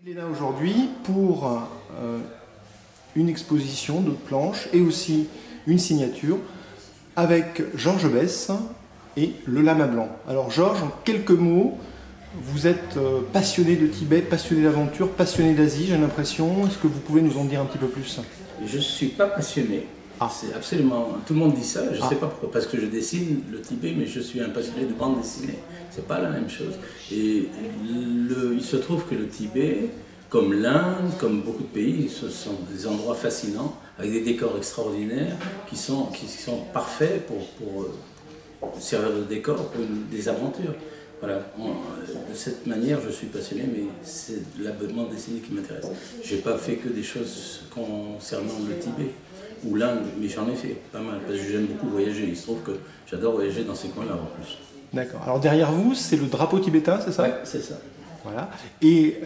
Il est là aujourd'hui pour une exposition de planches et aussi une signature avec Georges Besse et le lama blanc. Alors Georges, en quelques mots, vous êtes passionné de Tibet, passionné d'aventure, passionné d'Asie, j'ai l'impression. Est-ce que vous pouvez nous en dire un petit peu plus? Je ne suis pas passionné. Ah. C'est absolument... Tout le monde dit ça, je ne sais pas pourquoi. Parce que je dessine le Tibet, mais je suis un passionné de bande dessinée. Ce n'est pas la même chose. Et il se trouve que le Tibet, comme l'Inde, comme beaucoup de pays, ce sont des endroits fascinants, avec des décors extraordinaires, qui sont parfaits pour servir de décor pour des aventures. Voilà. De cette manière, je suis passionné, mais c'est la bande dessinée qui m'intéresse. Je n'ai pas fait que des choses concernant le Tibet ou l'Inde, mais j'en ai fait pas mal, parce que j'aime beaucoup voyager. Il se trouve que j'adore voyager dans ces coins-là en plus. D'accord. Alors derrière vous, c'est le drapeau tibétain, c'est ça? Oui, c'est ça. Voilà. Et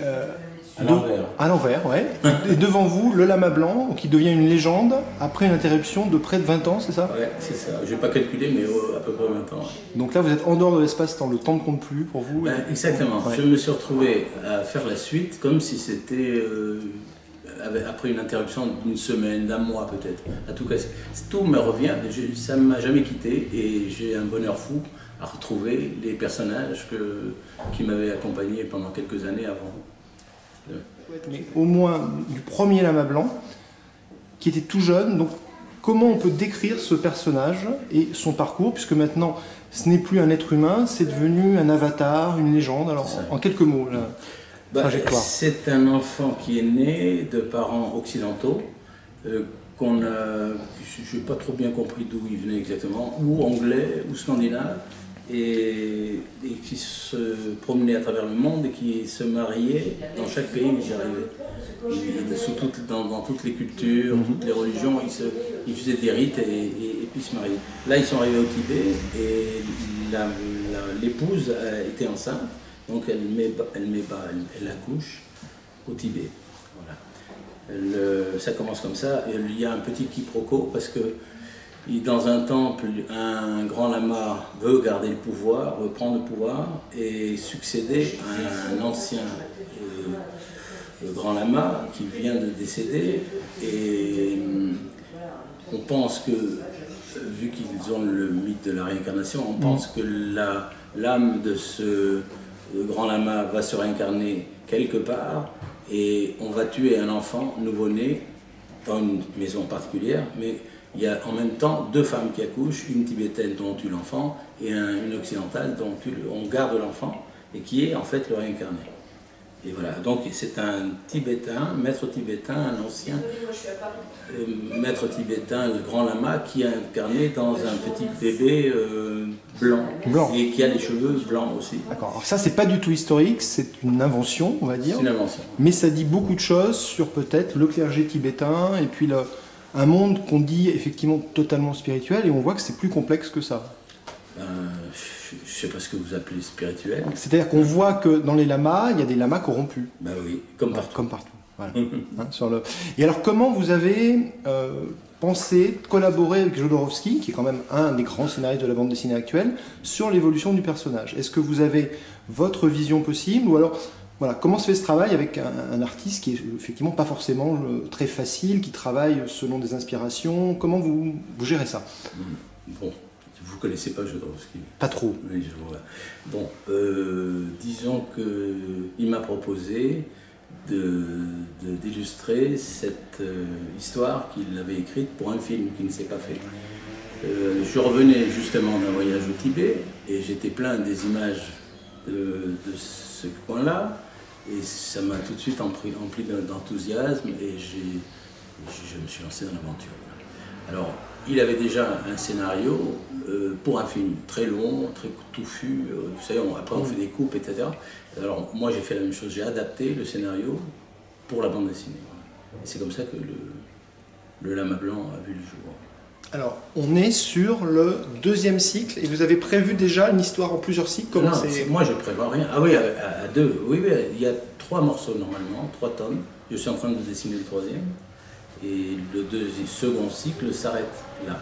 à l'envers. À l'envers, ouais. Et devant vous, le lama blanc, qui devient une légende après une interruption de près de 20 ans, c'est ça? Oui, c'est ça. Je n'ai pas calculé, mais à peu près 20 ans. Ouais. Donc là, vous êtes en dehors de l'espace-temps, le temps ne compte plus pour vous. Exactement. Ouais. Je me suis retrouvé à faire la suite comme si c'était après une interruption d'une semaine, d'un mois peut-être. À tout cas, tout me revient, ça ne m'a jamais quitté et j'ai un bonheur fou à retrouver les personnages qui m'avaient accompagné pendant quelques années avant. Mais au moins du premier lama blanc, qui était tout jeune, donc comment on peut décrire ce personnage et son parcours, puisque maintenant ce n'est plus un être humain, c'est devenu un avatar, une légende. Alors en quelques mots, la trajectoire. C'est un enfant qui est né de parents occidentaux, je n'ai pas trop bien compris d'où il venait exactement, ou anglais, ou scandinave, et qui se promenait à travers le monde et qui se mariait dans chaque pays où il arrivait. Dans toutes les cultures, toutes les religions, il faisait des rites et puis se mariait. Là, ils sont arrivés au Tibet et l'épouse était enceinte, donc elle accouche au Tibet. Voilà. Ça commence comme ça. Il y a un petit quiproquo parce que dans un temple, un grand lama veut garder le pouvoir, veut prendre le pouvoir et succéder à un ancien grand lama qui vient de décéder. Et on pense que, vu qu'ils ont le mythe de la réincarnation, on pense que l'âme de ce grand lama va se réincarner quelque part et on va tuer un enfant nouveau-né dans une maison particulière, mais il y a en même temps deux femmes qui accouchent, une tibétaine dont on tue l'enfant et une occidentale dont on garde l'enfant et qui est en fait le réincarné. Et voilà, donc c'est un tibétain, maître tibétain, un ancien maître tibétain, le grand lama, qui est incarné dans un petit bébé blanc et qui a les cheveux blancs aussi. D'accord, alors ça c'est pas du tout historique, c'est une invention, on va dire. C'est une invention. Mais ça dit beaucoup de choses sur peut-être le clergé tibétain et puis un monde qu'on dit effectivement totalement spirituel et on voit que c'est plus complexe que ça. Je ne sais pas ce que vous appelez spirituel. C'est-à-dire qu'on voit que dans les lamas, il y a des lamas corrompus. Ben oui, comme partout. Comme partout. Voilà. Et alors comment vous avez pensé collaborer avec Jodorowsky, qui est quand même un des grands scénaristes de la bande dessinée actuelle, sur l'évolution du personnage? Est-ce que vous avez votre vision possible ou alors voilà, comment se fait ce travail avec un artiste qui est effectivement pas forcément très facile, qui travaille selon des inspirations? Comment vous gérez ça? Bon. Vous ne connaissez pas Jodorowsky? Pas trop. Oui, je vois. Bon, disons qu'il m'a proposé d'illustrer cette histoire qu'il avait écrite pour un film qui ne s'est pas fait. Je revenais justement d'un voyage au Tibet et j'étais plein des images de ce coin-là et ça m'a tout de suite empli d'enthousiasme et je me suis lancé dans l'aventure. Alors, il avait déjà un scénario pour un film très long, très touffu. Vous savez, après on fait des coupes, etc. Alors moi j'ai fait la même chose, j'ai adapté le scénario pour la bande dessinée. Et c'est comme ça que le lama blanc a vu le jour. Alors, on est sur le deuxième cycle et vous avez prévu déjà une histoire en plusieurs cycles? Non, moi je ne prévois rien. Ah oui, à deux. Oui, il y a 3 morceaux normalement, 3 tomes. Je suis en train de dessiner le 3e. Et le second cycle s'arrête là,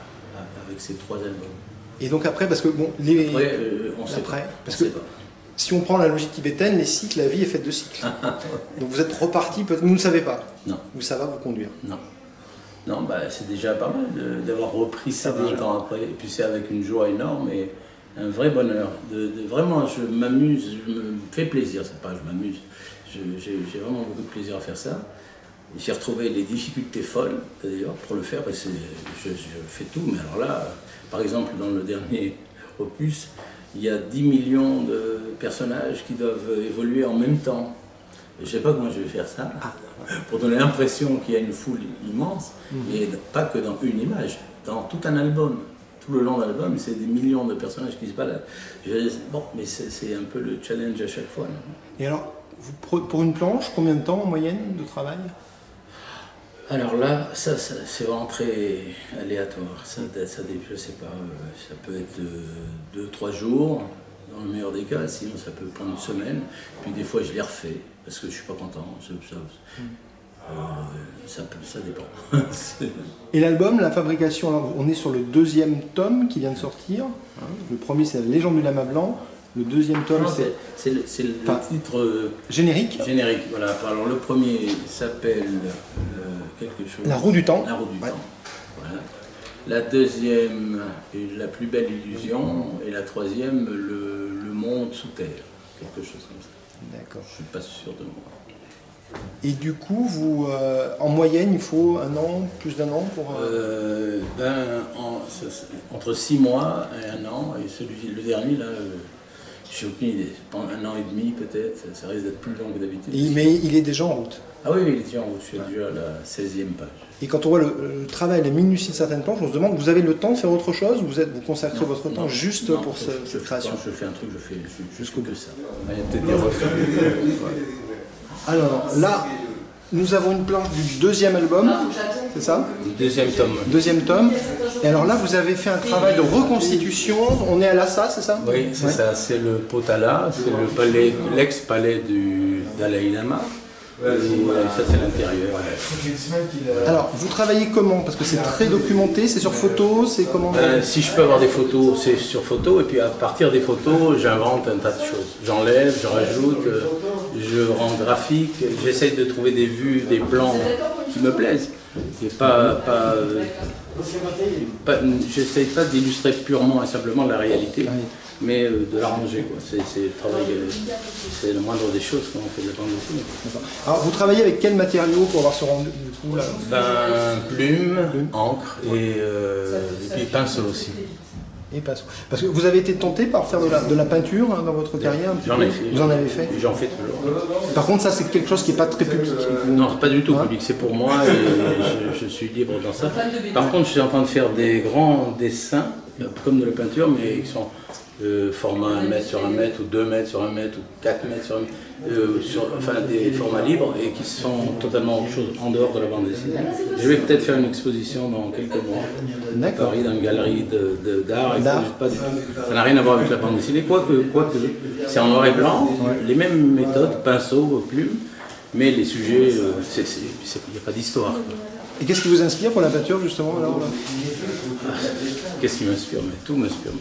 avec ces 3 albums. Et donc après, parce que bon, après, on sait pas. si on prend la logique tibétaine, les cycles, la vie est faite de cycles. Donc vous êtes reparti, vous ne savez pas. Non. Où ça va vous conduire. Non. Non, bah, c'est déjà pas mal d'avoir repris ça 20 ans après. Et puis c'est avec une joie énorme et un vrai bonheur. Vraiment, je m'amuse, je me fais plaisir. C'est pas je m'amuse. J'ai vraiment beaucoup de plaisir à faire ça. J'ai retrouvé les difficultés folles, d'ailleurs, pour le faire, parce que je fais tout. Mais alors là, par exemple, dans le dernier opus, il y a 10 millions de personnages qui doivent évoluer en même temps. Je ne sais pas comment je vais faire ça, pour donner l'impression qu'il y a une foule immense, et pas que dans une image, dans tout un album. Tout le long de l'album, c'est des millions de personnages qui se baladent. Bon, mais c'est un peu le challenge à chaque fois. Non? Et alors, pour une planche, combien de temps en moyenne de travail? Alors là, ça c'est vraiment très aléatoire. Ça, je sais pas, ça peut être 2-3 jours, dans le meilleur des cas, sinon ça peut prendre une semaine. Puis des fois je les refais, parce que je suis pas content. Ça dépend. Et l'album, la fabrication, alors on est sur le 2e tome qui vient de sortir. Le premier c'est La Légende du Lama Blanc. Le 2e tome, c'est le titre générique. Générique, voilà. Alors le premier s'appelle quelque chose. La Roue du Temps. La Roue du Temps. Voilà. La deuxième, La plus belle illusion. Et la troisième, Le monde sous terre. Quelque chose comme ça. D'accord. Je suis pas sûr de moi. Et du coup, vous, en moyenne, il faut un an, plus d'un an pour... Entre 6 mois et un an. Et le dernier, là... J'ai aucune idée. Pendant 1 an et demi peut-être, ça risque d'être plus long que d'habitude. Mais il est déjà en route. Ah oui, il est déjà en route, je suis déjà à la 16e page. Et quand on voit le travail, la minutie de certaines planches, on se demande, vous avez le temps de faire autre chose? Vous consacrez votre temps juste pour cette création? Quand je fais un truc, je fais jusqu'au que ça. Il y a peut-être des refus. Alors là, nous avons une planche du 2e album, c'est ça? Deuxième tome. 2e tome. Et alors là, vous avez fait un travail de reconstitution. On est à Lhasa, c'est ça? Oui, c'est ça. C'est le Potala, c'est le palais, l'ex-palais du Dalai Lama. Et ça, c'est l'intérieur. Alors, vous travaillez comment? Parce que c'est très documenté, c'est sur photo, c'est comment? Si je peux avoir des photos, c'est sur photo. Et puis à partir des photos, j'invente un tas de choses. J'enlève, je rajoute, je rends graphique. J'essaye de trouver des vues, des plans qui me plaisent. Et j'essaye pas d'illustrer purement et simplement la réalité, mais de l'arranger. C'est le moindre des choses quand on fait de la bande dessinée. Alors vous travaillez avec quel matériau pour avoir ce rendu du coup là? Plume, encre et puis pinceau aussi. Et pinceau. Parce que vous avez été tenté par faire de la peinture dans votre carrière? J'en ai fait. Vous en avez fait? J'en fais toujours. Par contre, ça c'est quelque chose qui n'est pas très public. Non, pas du tout public, c'est pour moi et je suis libre dans ça. Par contre, je suis en train de faire des grands dessins, comme de la peinture, mais qui sont format 1 mètre sur 1 mètre, ou 2 mètres sur 1 mètre, ou 4 mètres sur 1 mètre, enfin des formats libres et qui sont totalement autre chose en dehors de la bande dessinée. Je vais peut-être faire une exposition dans quelques mois à Paris, dans une galerie d'art. Ça n'a rien à voir avec la bande dessinée, quoique c'est en noir et blanc, les mêmes méthodes, pinceau, plume, mais les sujets, il n'y a pas d'histoire. Et qu'est-ce qui vous inspire pour la peinture justement alors, là? Qu'est-ce qui m'inspire? Mais tout m'inspire.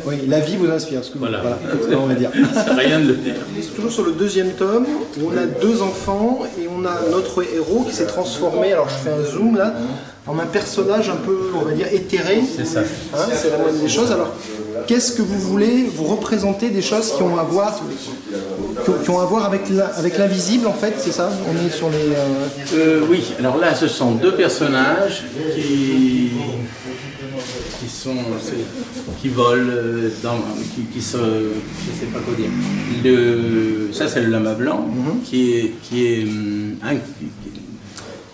Oui, la vie vous inspire, voilà, on va dire. C'est rien de le dire. Toujours sur le 2e tome, où on a 2 enfants et on a notre héros qui s'est transformé, alors je fais un zoom là, en un personnage un peu, on va dire, éthéré. C'est ça. Hein, c'est la moindre des choses. Alors, qu'est-ce que vous voulez vous représenter des choses qui ont à voir, avec l'invisible en fait, c'est ça? On est sur les... Oui, alors là ce sont 2 personnages qui volent, je sais pas quoi dire. Ça c'est le lama blanc,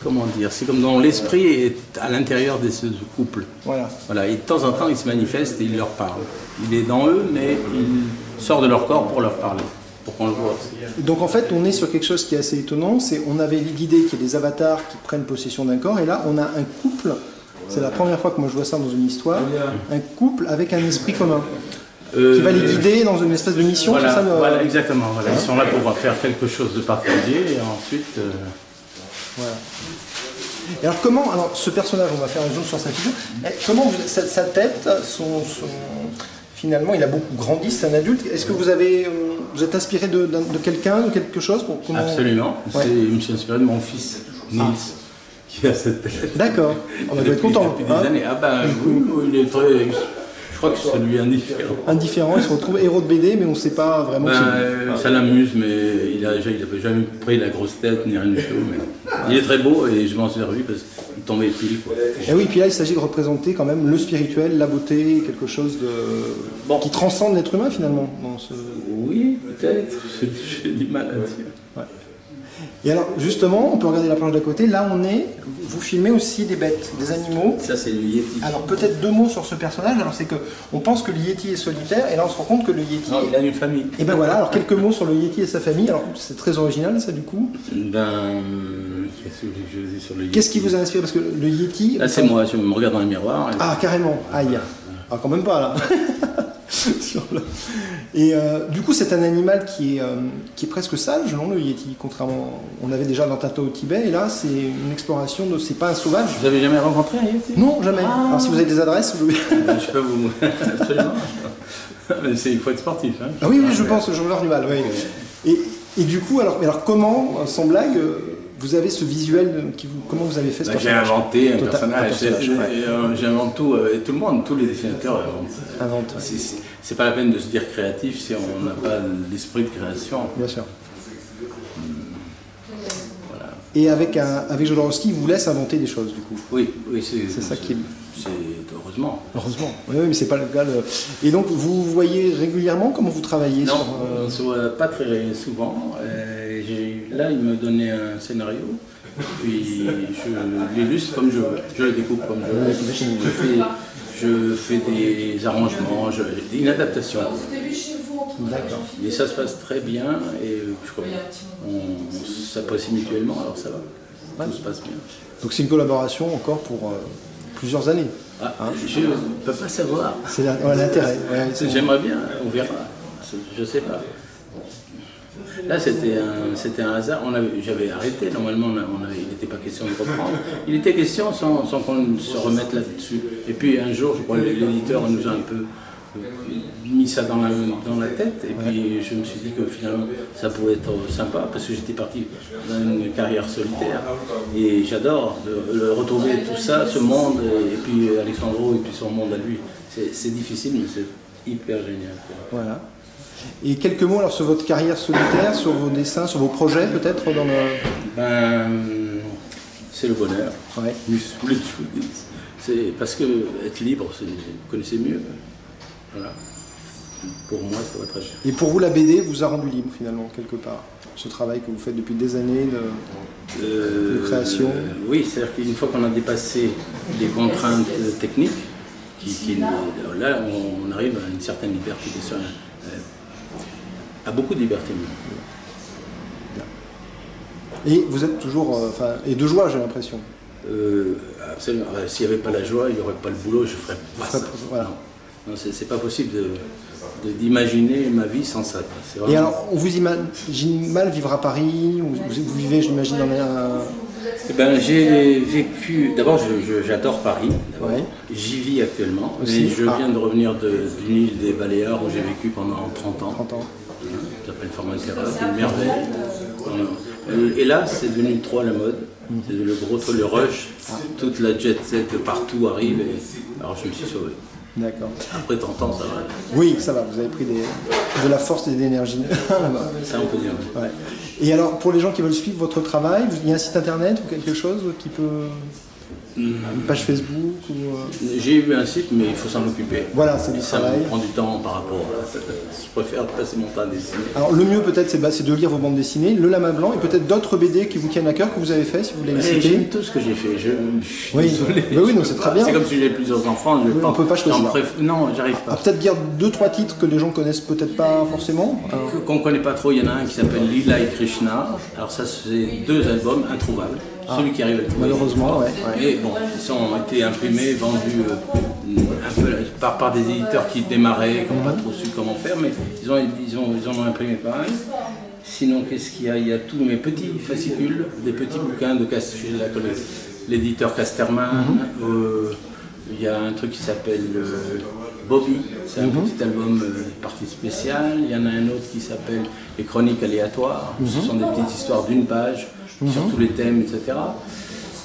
comment dire, c'est comme dont l'esprit est à l'intérieur de ce couple. Voilà. Et de temps en temps il se manifeste et il leur parle. Il est dans eux, mais il sort de leur corps pour leur parler. Pour qu'on le voit. Donc en fait, on est sur quelque chose qui est assez étonnant. On avait l'idée qu'il y ait des avatars qui prennent possession d'un corps, et là, on a un couple. C'est la première fois que moi je vois ça dans une histoire. Un couple avec un esprit commun qui va les guider dans une espèce de mission. Voilà, ça, voilà exactement. Voilà. Ils sont là pour faire quelque chose de particulier, et ensuite. Voilà. Et alors comment, alors ce personnage, on va faire un zoom sur sa figure. Comment sa tête, finalement, il a beaucoup grandi, c'est un adulte. Est-ce que vous Vous êtes inspiré de quelqu'un, de quelque chose comment... Absolument. Ouais. Je me suis inspiré de mon fils, Niels, qui a cette tête. D'accord, on va être content. Depuis des années. Ah ben oui, il est très... Je crois que c'est lui indifférent. Indifférent, il se retrouve héros de BD, mais on ne sait pas vraiment qui c'est. Ça l'amuse, mais il n'avait jamais pris la grosse tête ni rien du tout. Mais il est très beau et je m'en suis servi parce qu'il tombait pile. Quoi. Et oui, puis là, il s'agit de représenter quand même le spirituel, la beauté, quelque chose qui transcende l'être humain finalement. Dans ce... Oui, peut-être. J'ai du mal à dire. Ouais. Et alors, justement, on peut regarder la planche d'à côté. Là, vous filmez aussi des bêtes, des animaux. Ça, c'est le Yeti. Alors, peut-être 2 mots sur ce personnage. Alors, c'est que on pense que le Yeti est solitaire, et là, on se rend compte que le Yeti. Non, il a une famille. Et ben voilà. Alors, quelques mots sur le Yeti et sa famille. Alors, c'est très original, ça, du coup. Qu'est-ce que je dis sur le Yeti? Qu'est-ce qui vous a inspiré? Parce que le Yeti. Là, c'est moi. Je me regarde dans le miroir. Ah, carrément. Aïe. Ah, quand même pas là. Et du coup, c'est un animal qui est presque sage, non, le Yeti, contrairement... On avait déjà l'Antata au Tibet, et là, c'est une exploration de... C'est pas un sauvage. Vous avez jamais rencontré un Yeti? Non, jamais. Alors, si vous avez des adresses... Je peux vous... Absolument. Il faut être sportif. Hein. Ah oui, je pense, je veux avoir du mal, oui. Et du coup, alors comment, sans blague... Vous avez ce visuel, comment vous avez fait ce personnage? J'ai inventé un personnage, j'invente tout, et tout le monde, tous les dessinateurs inventent. C'est pas la peine de se dire créatif si on n'a pas l'esprit de création. Bien sûr. Voilà. Et avec Jodorowsky, il vous laisse inventer des choses, du coup. Oui, c'est ça qui est... C'est heureusement. Heureusement, oui, mais c'est pas le cas. Et donc, vous voyez régulièrement comment vous travaillez? Non, on ne se voit pas très souvent. Là, il me donnait un scénario, puis je l'illustre comme je veux, je le découpe comme je veux. Je fais des arrangements, une adaptation. D'accord. Et ça se passe très bien, et je crois qu'on s'apprécie mutuellement, alors ça va, tout se passe bien. Donc c'est une collaboration encore pour plusieurs années. Ah, je ne peux pas savoir. C'est l'intérêt. Ouais, j'aimerais bien, on verra. Je ne sais pas. Là, c'était un hasard. J'avais arrêté. Normalement, il n'était pas question de reprendre. Il était question sans qu'on se remette là-dessus. Et puis un jour, je crois, l'éditeur nous a un peu mis ça dans la tête. Et puis je me suis dit que finalement, ça pouvait être sympa parce que j'étais parti dans une carrière solitaire. Et j'adore de retrouver tout ça, ce monde, et puis Alexandro, et puis son monde à lui. C'est difficile, mais c'est hyper génial. Quoi. Voilà. Et quelques mots alors sur votre carrière solitaire, sur vos dessins, sur vos projets peut-être dans le... c'est le bonheur. Ouais. C'est parce que être libre, vous connaissez mieux. Voilà. Pour moi, ça va très bien. Et pour vous, la BD vous a rendu libre finalement quelque part. Ce travail que vous faites depuis des années de création. Oui, c'est-à-dire qu'une fois qu'on a dépassé les contraintes techniques, là, on arrive à une certaine liberté de soin. À beaucoup de liberté. Et vous êtes toujours, et de joie, j'ai l'impression. Absolument. S'il n'y avait pas la joie, il n'y aurait pas le boulot, je ne ferais pas ça. Voilà. Non, c'est pas possible d'imaginer ma vie sans ça. Vraiment... Et alors, on vous imagine mal vivre à Paris, vous vivez, j'imagine, dans un... Eh ben, j'ai vécu, d'abord j'adore Paris, ouais. J'y vis actuellement, aussi. Et je viens de revenir d'une île des Baléares où j'ai vécu pendant 30 ans. 30 ans. Ça s'appelle Formentera, c'est une merveille. Et là, c'est devenu trop à la mode, c'est le gros truc, le rush, toute la jet set de partout arrive, alors je me suis sauvé. D'accord. Après 30 ans, ça va. Oui, ça va, vous avez pris de la force et de l'énergie là-bas. Ça, on peut dire. Ouais. Et alors, pour les gens qui veulent suivre votre travail, il y a un site internet ou quelque chose qui peut... Une page Facebook ou... J'ai eu un site, mais il faut s'en occuper. Voilà, c'est du travail. Ça prend du temps par rapport à... Je préfère passer mon temps à dessiner. Alors, le mieux peut-être, c'est de lire vos bandes dessinées, Le Lama Blanc, et peut-être d'autres BD qui vous tiennent à cœur, que vous avez fait, si vous voulez les citer. J'aime tout ce que j'ai fait. Oui, oui, non, c'est très bien. C'est comme si j'avais plusieurs enfants. Oui, on ne peut pas choisir. Non, j'arrive pas. Peut-être dire 2-3 titres que les gens connaissent peut-être pas forcément. Qu'on ne connaît pas trop, il y en a un qui s'appelle Lila et Krishna. Alors ça, c'est 2 albums introuvables. Celui qui arrive à le trouver. Malheureusement, ouais. Mais bon, ils ont été imprimés, vendus un peu par des éditeurs qui démarraient, qui n'ont pas trop su comment faire, mais ils en ont imprimé pas mal. Sinon, qu'est-ce qu'il y a? Il y a tous mes petits fascicules, des petits bouquins de l'éditeur Casterman. Il y a un truc qui s'appelle Bobby, c'est un petit album partie spéciale. Il y en a un autre qui s'appelle Les Chroniques aléatoires. Ce sont des petites histoires d'une page sur tous les thèmes, etc.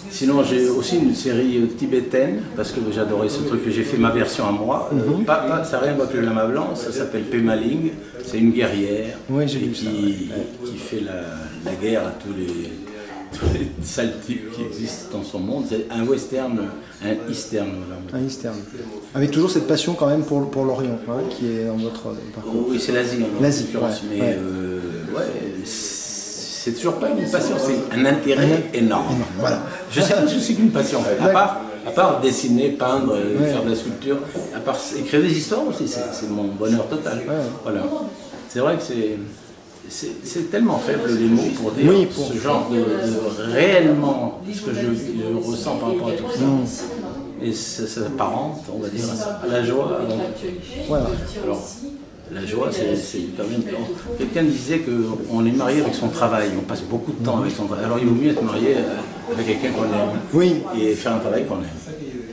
Sinon, j'ai aussi une série tibétaine, parce que j'adorais ce truc, que j'ai fait ma version à moi. Ça n'a rien à voir avec le lama blanc, ça s'appelle Pema Ling. C'est une guerrière qui fait la guerre à tous les sales types qui existent dans son monde. C'est un western, un eastern. Un eastern. Avec toujours cette passion quand même pour l'Orient, hein, qui est dans votre parcours. Oui, c'est l'Asie en l'occurrence, mais c'est toujours pas une passion, c'est un intérêt énorme. Voilà. Je sais pas ce que c'est qu'une passion en fait, à part dessiner, peindre, faire de la sculpture, à part écrire des histoires aussi, c'est mon bonheur total. Voilà. C'est vrai que c'est tellement faible les mots pour dire ce genre de réellement ce que je ressens par rapport à tout ça. Et ça s'apparente, on va dire, à la joie. Voilà. Alors, la joie, c'est quand même... Quelqu'un disait qu'on est marié avec son travail, on passe beaucoup de temps avec son travail. Alors il vaut mieux être marié avec quelqu'un qu'on aime et faire un travail qu'on aime.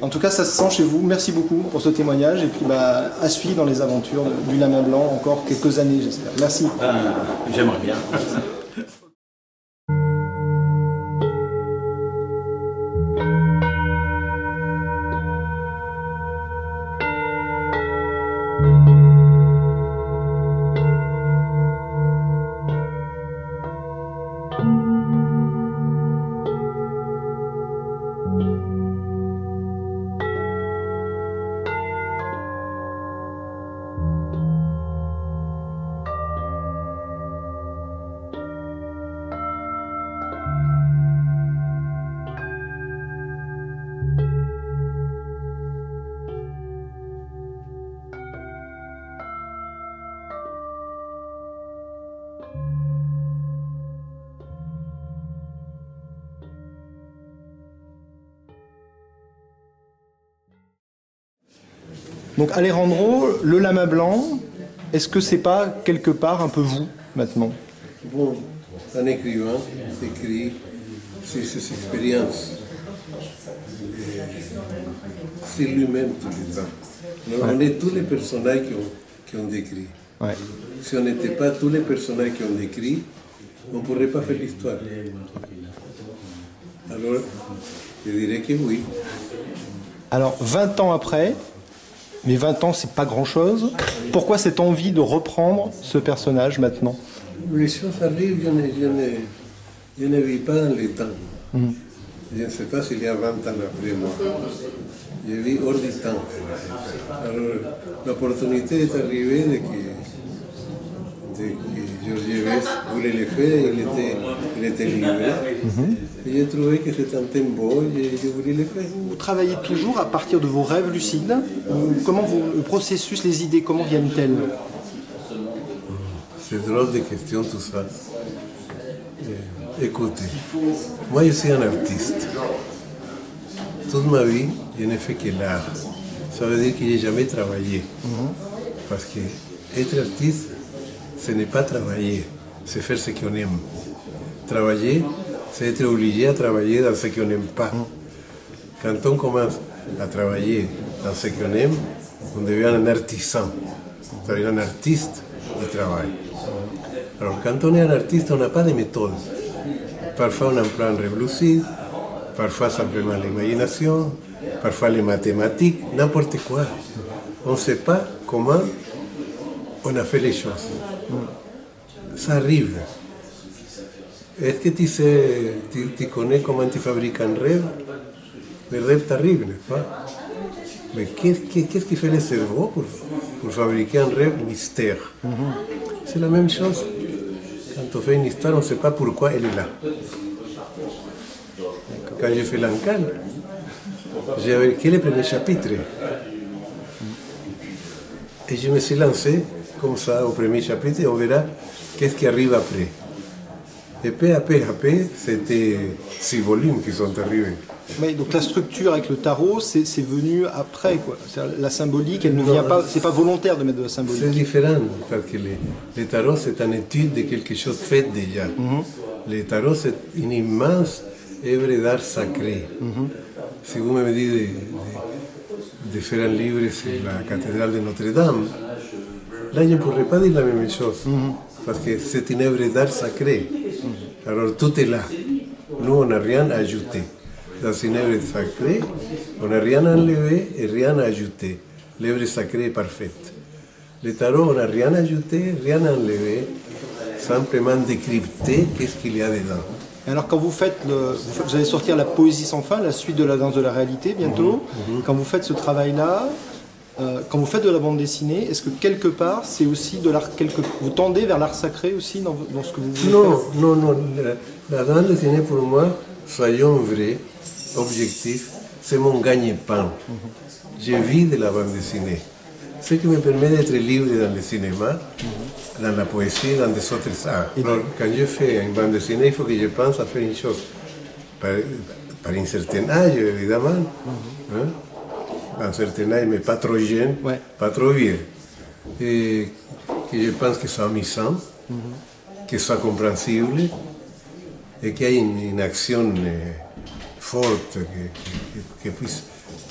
En tout cas, ça se sent chez vous. Merci beaucoup pour ce témoignage et puis à suivre dans les aventures du lama blanc encore quelques années, j'espère. Merci. J'aimerais bien. Donc Alejandro, le lama blanc, est-ce que c'est pas quelque part un peu vous maintenant? Bon, un écrivain écrit sur ses expériences. C'est lui-même tout le temps. On est tous les personnages qui ont décrit. Ouais. Si on n'était pas tous les personnages qui ont décrit, on ne pourrait pas faire l'histoire. Alors, je dirais que oui. Alors 20 ans après, mais 20 ans c'est pas grand-chose, pourquoi cette envie de reprendre ce personnage maintenant? Les choses arrivent, je ne vis pas dans le temps. Je ne sais pas s'il y a 20 ans après moi. Je vis hors du temps. Alors, l'opportunité est arrivée de que Georges Vives voulait le faire, il était libre. Et j'ai trouvé que c'était un thème beau et je voulais le faire. Vous travaillez toujours à partir de vos rêves lucides? Comment le processus, les idées, comment viennent-elles? C'est drôle de question tout ça. Écoutez, moi je suis un artiste. Toute ma vie, je n'ai fait que l'art. Ça veut dire que je n'ai jamais travaillé. Parce que être artiste, ce n'est pas travailler, c'est faire ce qu'on aime. Travailler, c'est être obligé à travailler dans ce qu'on n'aime pas. Quand on commence à travailler dans ce qu'on aime, on devient un artisan, c'est-à-dire un artiste du travail. Alors quand on est un artiste, on n'a pas de méthode. Parfois on emploie un rêve lucide, parfois simplement l'imagination, parfois les mathématiques, n'importe quoi. On ne sait pas comment on a fait les choses. Ça arrive. Est-ce que tu connais comment tu fabriques un rêve? Le rêve t'arrive, n'est-ce pas? Mais qu'est-ce qui fait le cerveau pour fabriquer un rêve mystère? C'est la même chose. Quand on fait une histoire, on ne sait pas pourquoi elle est là. Quand j'ai fait l'Ancan, j'ai écrit le premier chapitre. Et je me suis lancé comme ça au premier chapitre et on verra qu'est-ce qui arrive après. Et peu à peu, c'était 6 volumes qui sont arrivés. Oui, donc la structure avec le tarot, c'est venu après, quoi. La symbolique, elle ne vient pas, c'est pas volontaire de mettre de la symbolique. C'est différent, parce que le tarot, c'est une étude de quelque chose fait déjà. Le tarot, c'est une immense œuvre d'art sacré. Si vous me dites de faire un livre sur la cathédrale de Notre-Dame. Là, je ne pourrais pas dire la même chose, parce que c'est une œuvre d'art sacré. Alors tout est là. Nous, on n'a rien ajouté. Dans une œuvre sacrée, on n'a rien enlevé et rien ajouté. L'œuvre sacrée est parfaite. Le tarot, on n'a rien ajouté, rien enlevé, simplement décrypter qu'est-ce qu'il y a dedans. Alors quand vous faites, vous allez sortir la poésie sans fin, la suite de la danse de la réalité bientôt. Quand vous faites ce travail-là, quand vous faites de la bande dessinée, est-ce que quelque part c'est aussi de l'art, vous tendez vers l'art sacré aussi dans ce que vous voulez faire? Non. La bande dessinée pour moi, soyons vrais, objectif, c'est mon gagne-pain. Je vis de la bande dessinée. Ce qui me permet d'être libre dans le cinéma, dans la poésie, dans des autres arts. Alors, quand je fais une bande dessinée, il faut que je pense à faire une chose. Par un certain âge, évidemment. Un certain âge, mais pas trop jeune, pas trop vieux. Et que je pense que soit amusant, que soit compréhensible, et qu'il y ait une action forte qui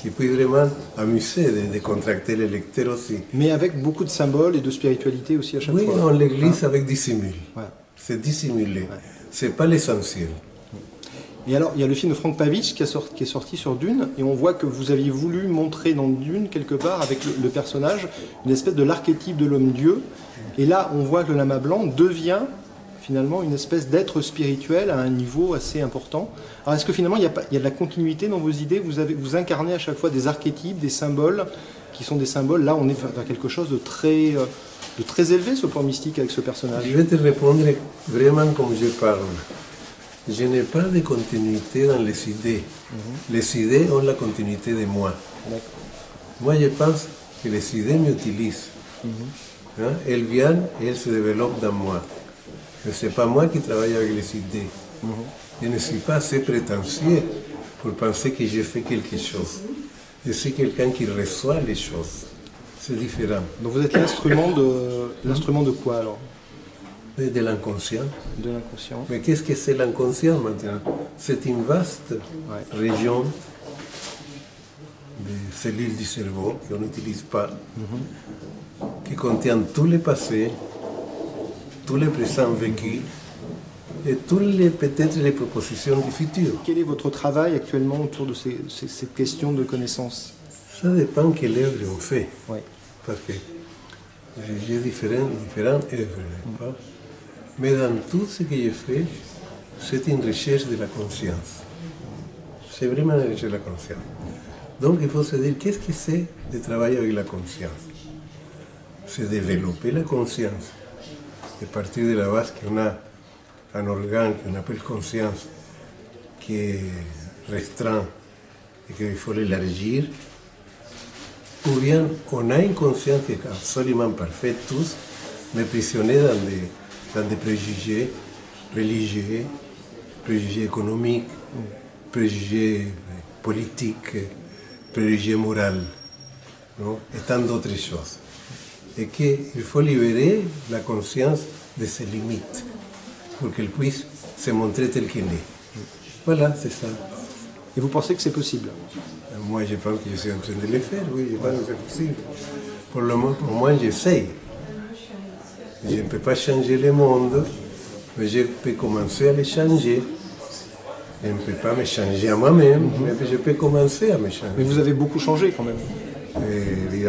puisse vraiment amuser, de contracter les lecteurs aussi. Mais avec beaucoup de symboles et de spiritualité aussi à chaque fois. Oui, on l'église avec dissimule. C'est dissimulé. C'est pas l'essentiel. Et alors, il y a le film de Frank Pavich qui est sorti sur Dune, et on voit que vous aviez voulu montrer dans Dune, quelque part, avec le personnage, une espèce de l'archétype de l'homme-dieu. Et là, on voit que le lama blanc devient finalement une espèce d'être spirituel à un niveau assez important. Alors est-ce que finalement il y a de la continuité dans vos idées, vous incarnez à chaque fois des archétypes, des symboles, qui sont des symboles, là on est dans quelque chose de très élevé sur le plan mystique avec ce personnage. Je vais te répondre vraiment comme je parle. Je n'ai pas de continuité dans les idées. Les idées ont la continuité de moi. Moi je pense que les idées m'utilisent. Elles viennent et elles se développent dans moi. Ce n'est pas moi qui travaille avec les idées. Je ne suis pas assez prétentieux pour penser que j'ai fait quelque chose. Je suis quelqu'un qui reçoit les choses. C'est différent. Donc vous êtes l'instrument de quoi alors? De l'inconscient. De l'inconscient. Mais qu'est-ce que c'est l'inconscient maintenant? C'est une vaste région de cellules du cerveau qu'on n'utilise pas, qui contient tous les passés, tous les présents vécus et peut-être les propositions du futur. Quel est votre travail actuellement autour de cette question de connaissance? Ça dépend quelle œuvre on fait. Parce que j'ai différentes œuvres, n'est-ce pas? Mais dans tout ce que je fais, c'est une recherche de la conscience. C'est vraiment une recherche de la conscience. Donc il faut se dire, qu'est-ce que c'est de travailler avec la conscience? C'est développer la conscience. À partir de la base qu'on a un organe qu'on appelle conscience, qui est restreint et qu'il faut l'élargir, ou bien on a une conscience qui est absolument parfaite tous, mais prisonnée dans des préjugés religieux, préjugés économiques, préjugés politiques, préjugés moraux, et tant d'autres choses. Et qu'il faut libérer la conscience de ses limites pour qu'elle puisse se montrer telle qu'elle est. Voilà, c'est ça. Et vous pensez que c'est possible? Moi, je pense que je suis en train de le faire, oui, je pense que c'est possible. Pour moi, j'essaye. Je ne peux pas changer le monde, mais je peux commencer à le changer. Je ne peux pas me changer à moi-même, mais je peux commencer à me changer. Mais vous avez beaucoup changé quand même.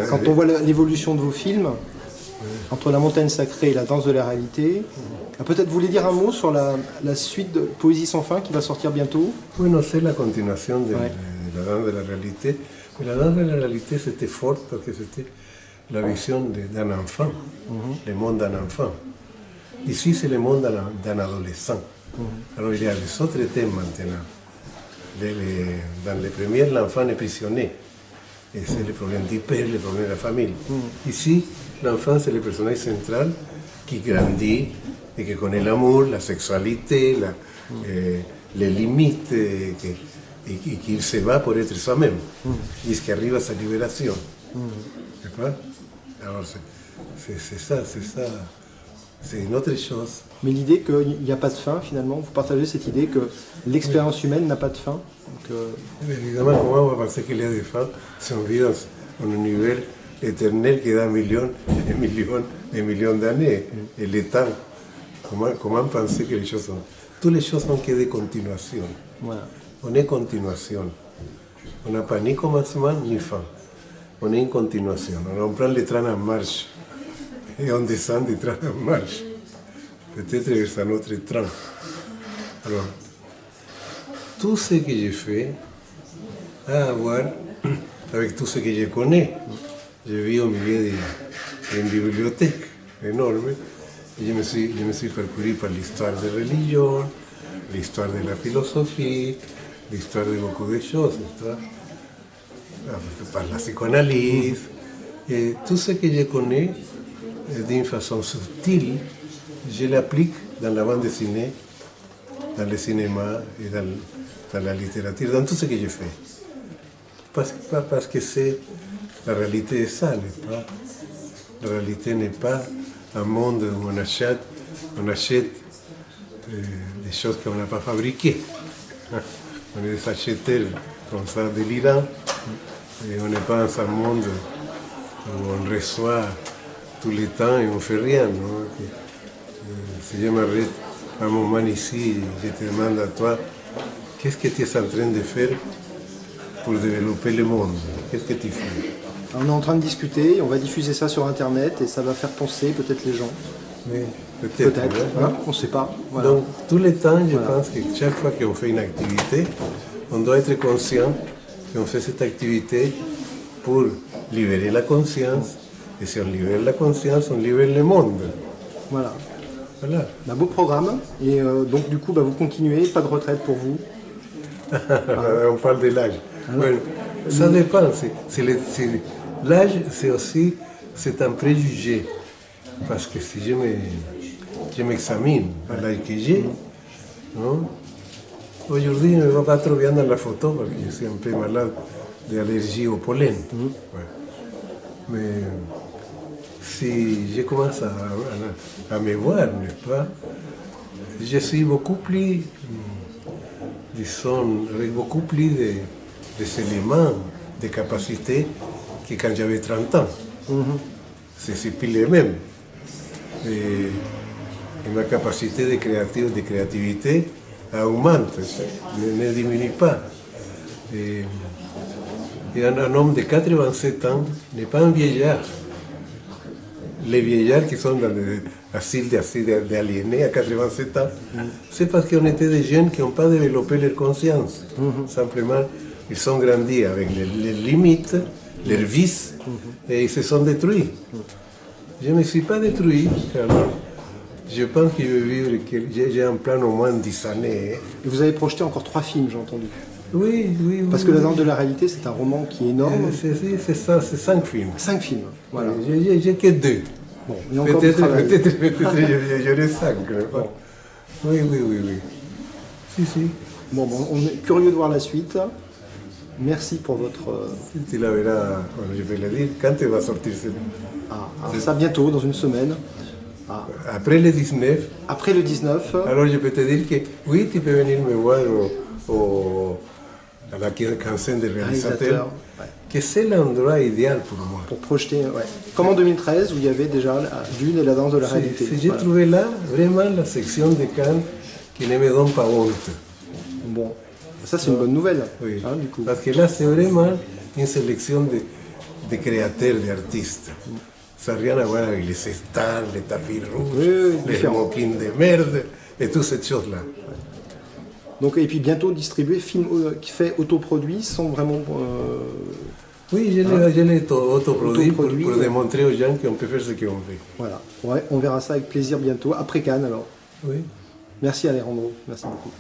Quand on voit l'évolution de vos films, entre La Montagne Sacrée et La Danse de la Réalité, peut-être vous voulez dire un mot sur la suite de Poésie sans fin qui va sortir bientôt? Oui, non, c'est la continuation de La Danse de la Réalité. Mais La Danse de la Réalité, c'était fort parce que c'était la vision d'un enfant, le monde d'un enfant. Ici, c'est le monde d'un adolescent. Alors, il y a les autres thèmes maintenant. Dans les premiers, l'enfant est prisonnier. Et c'est le problème du père, le problème de la famille. Ici, l'enfant, c'est le personnage central qui grandit et qui connaît l'amour, la sexualité, les limites, et qu'il se bat pour être soi-même, jusqu'à arrive à sa libération. Alors, c'est ça. C'est une autre chose. Mais l'idée qu'il n'y a pas de fin, finalement, vous partagez cette idée que l'expérience humaine n'a pas de fin. Évidemment, comment on va penser qu'il y a des fins si on vit un univers éternel qui a millions et millions d'années. Et le temps, comment penser que les choses sont... Toutes les choses sont que des continuations. Voilà. On est continuation. On n'a pas ni commencement ni fin. On est une continuation. On prend le train en marche et on descend du train en marche. Peut-être que c'est un autre train. Alors, tout ce que j'ai fait a à voir avec tout ce que je connais. Je vis au milieu d'une bibliothèque énorme. Et je me suis parcouru par l'histoire des religions, l'histoire de la philosophie, l'histoire de beaucoup de choses, par la psychanalyse. Et tout ce que je connais d'une façon subtile, je l'applique dans la bande dessinée, dans le cinéma et dans la littérature, dans tout ce que je fais. Pas parce que c'est la réalité est ça, n'est pas. La réalité n'est pas un monde où on achète des choses qu'on n'a pas fabriquées. On est des acheteurs comme ça délirants. Et on n'est pas dans un monde où on reçoit tout le temps et on ne fait rien. Non? Si je m'arrête un moment ici, je te demande à toi, qu'est-ce que tu es en train de faire pour développer le monde? Qu'est-ce que tu fais? On est en train de discuter, on va diffuser ça sur Internet et ça va faire penser peut-être les gens. Oui, peut-être. Hein, on ne sait pas. Voilà. Donc, tout le temps, je pense que chaque fois qu'on fait une activité, on doit être conscient qu'on fait cette activité pour libérer la conscience. Et si on libère la conscience, on libère le monde. Voilà. Voilà. Un beau programme. Et donc, du coup, vous continuez, pas de retraite pour vous. On parle de l'âge. Bueno, ça dépend. L'âge, c'est un préjugé. Parce que si je m'examine à l'âge que j'ai, non? Aujourd'hui, je ne me vois pas trop bien dans la photo parce que je suis un peu malade d'allergie au pollen. Ouais. Mais si je commence à me voir, n'est-ce pas, je suis beaucoup plus, disons, avec beaucoup plus d'éléments, de capacités que quand j'avais 30 ans. C'est pile les mêmes. Et ma capacité de créativité augmente, ne diminue pas. Et un homme de 87 ans n'est pas un vieillard. Les vieillards qui sont dans des asiles d'aliénés à 87 ans, c'est parce qu'on était des jeunes qui n'ont pas développé leur conscience. Simplement, ils sont grandis avec les limites, leurs vices, et ils se sont détruits. Je ne me suis pas détruit, alors je pense que je vais vivre, j'ai un plan au moins 10 années. Et vous avez projeté encore 3 films, j'ai entendu. Oui. Parce que La Danse de la réalité, c'est un roman qui est énorme. C'est ça, c'est 5 films. 5 films, voilà. J'ai que 2. Bon, il y a encore peut-être j'aurai 5. Bon. Oui. Si. Bon, on est curieux de voir la suite. Merci pour votre... Tu la verras, je vais le dire, quand elle va sortir cette... ça bientôt, dans une semaine. Après le 19. Après le 19. Alors je peux te dire que oui, tu peux venir me voir à la quinzaine des réalisateurs, que c'est l'endroit idéal pour moi. Pour projeter, ouais. Comme en 2013, où il y avait déjà Dune et La Danse de la réalité. J'ai trouvé là vraiment la section de Cannes qui ne me donne pas honte. Bon, ça c'est une bonne nouvelle. Oui. Du coup. Parce que là c'est vraiment une sélection de créateurs, d'artistes. Ça n'a rien à voir avec les stars, les tapis rouges, les moquines de merde et toutes ces choses-là. Donc, et puis bientôt distribuer films qui fait autoproduit sans vraiment... Oui, je l'ai autoproduit pour démontrer aux gens qu'on peut faire ce qu'on veut. Voilà, ouais, on verra ça avec plaisir bientôt, après Cannes alors. Oui. Merci Alejandro, merci beaucoup.